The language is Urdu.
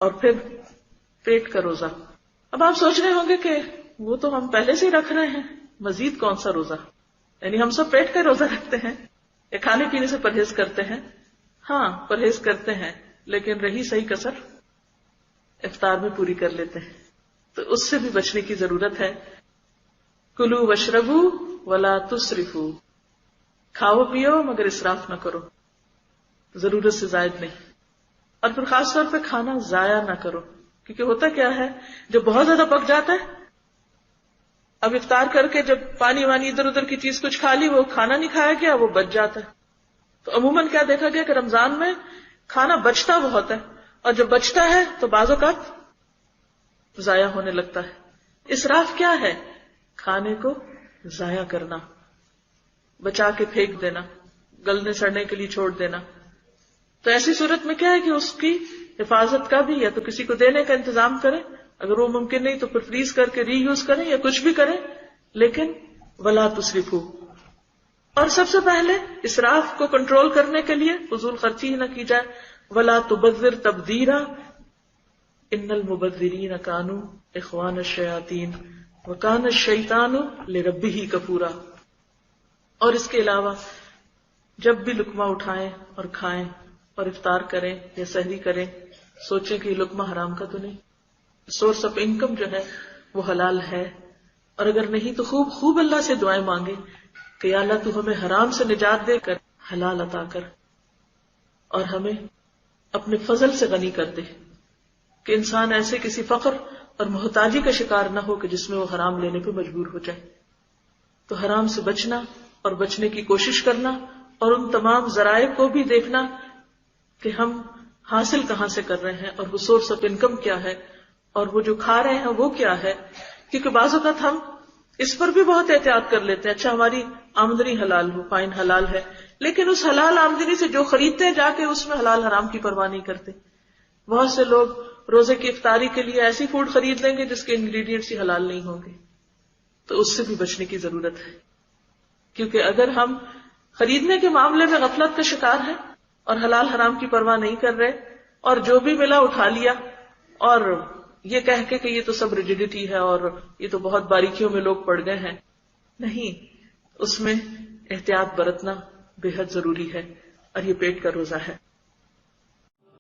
اور پھر پیٹ کا روزہ. اب آپ سوچ رہے ہوں گے کہ وہ تو ہم پہلے سے ہی رکھ رہے ہیں، مزید کون سا روزہ؟ یعنی ہم سب پیٹ کا روزہ رکھتے ہیں یا کھانے پینے سے پرہیز کرتے ہیں؟ ہاں پرہیز کرتے ہیں، لیکن رہی صحیح کسر افطار میں پوری کر لیتے ہیں. تو اس سے بھی بچنے کی ضرورت ہے. کلوا واشربوا ولا تسرفوا، کھاؤ پیو مگر اسراف نہ کرو، ضرورت سے زائد نہیں. اور پھر خاص طور پہ کھانا ضائع نہ کرو، کیونکہ ہوتا کیا ہے جو بہت زیادہ پک جاتا ہے، اب افطار کر کے جب پانی وانی ادھر ادھر کی چیز کچھ کھا لی، وہ کھانا نہیں کھایا گیا، وہ بچ جاتا ہے. تو عموماً کیا دیکھا گیا کہ رمضان میں کھانا بچتا بہت ہے، اور جب بچتا ہے تو بعض اوقات ضائع ہونے لگتا ہے. اسراف کیا ہے؟ کھانے کو ضائع کرنا، بچا کے پھینک دینا، گلنے سڑنے کے لیے چھوڑ دینا. تو ایسی صورت میں کیا ہے کہ اس کی حفاظت کا بھی، یا تو کسی کو دینے کا انتظام کریں، اگر وہ ممکن نہیں تو پھر فریز کر کے ری یوز کریں یا کچھ بھی کریں، لیکن ولا تسرفوا. اور سب سے پہلے اسراف کو کنٹرول کرنے کے لیے فضول خرچی ہی نہ کی جائے. ولا تبذر تبذیرا ان المبذرین کانوا اخوان الشیاطین وکان الشیطان لربہ کفورا. اور اس کے علاوہ جب بھی لقمہ اٹھائیں اور کھائیں اور افطار کریں یا سحری کریں، سوچیں کہ یہ لقمہ حرام کا تو نہیں، سورس آف انکم جو ہے وہ حلال ہے. اور اگر نہیں تو خوب خوب اللہ سے دعائیں مانگے کہ یا اللہ تو ہمیں حرام سے نجات دے کر حلال عطا کر، اور ہمیں اپنے فضل سے غنی کر دے کہ انسان ایسے کسی فقر اور محتاجی کا شکار نہ ہو کہ جس میں وہ حرام لینے پہ مجبور ہو جائے. تو حرام سے بچنا اور بچنے کی کوشش کرنا، اور ان تمام ذرائع کو بھی دیکھنا کہ ہم حاصل کہاں سے کر رہے ہیں، اور وہ سورس آف انکم کیا ہے، اور وہ جو کھا رہے ہیں وہ کیا ہے. کیونکہ بعض اوقات ہم اس پر بھی بہت احتیاط کر لیتے ہیں، اچھا ہماری آمدنی حلال ہو، فائن حلال ہے، لیکن اس حلال آمدنی سے جو خریدتے ہیں جا کے اس میں حلال حرام کی پرواہ نہیں کرتے. بہت سے لوگ روزے کی افطاری کے لیے ایسی فوڈ خرید لیں گے جس کے انگریڈینٹس ہی حلال نہیں ہوں گے. تو اس سے بھی بچنے کی ضرورت ہے، کیونکہ اگر ہم خریدنے کے معاملے میں غفلت کا شکار ہیں اور حلال حرام کی پرواہ نہیں کر رہے، اور جو بھی ملا اٹھا لیا، اور یہ کہہ کے کہ یہ تو سب ریجیڈیٹی ہے اور یہ تو بہت باریکیوں میں لوگ پڑ گئے ہیں، نہیں، اس میں احتیاط برتنا بے حد ضروری ہے. اور یہ پیٹ کا روزہ ہے.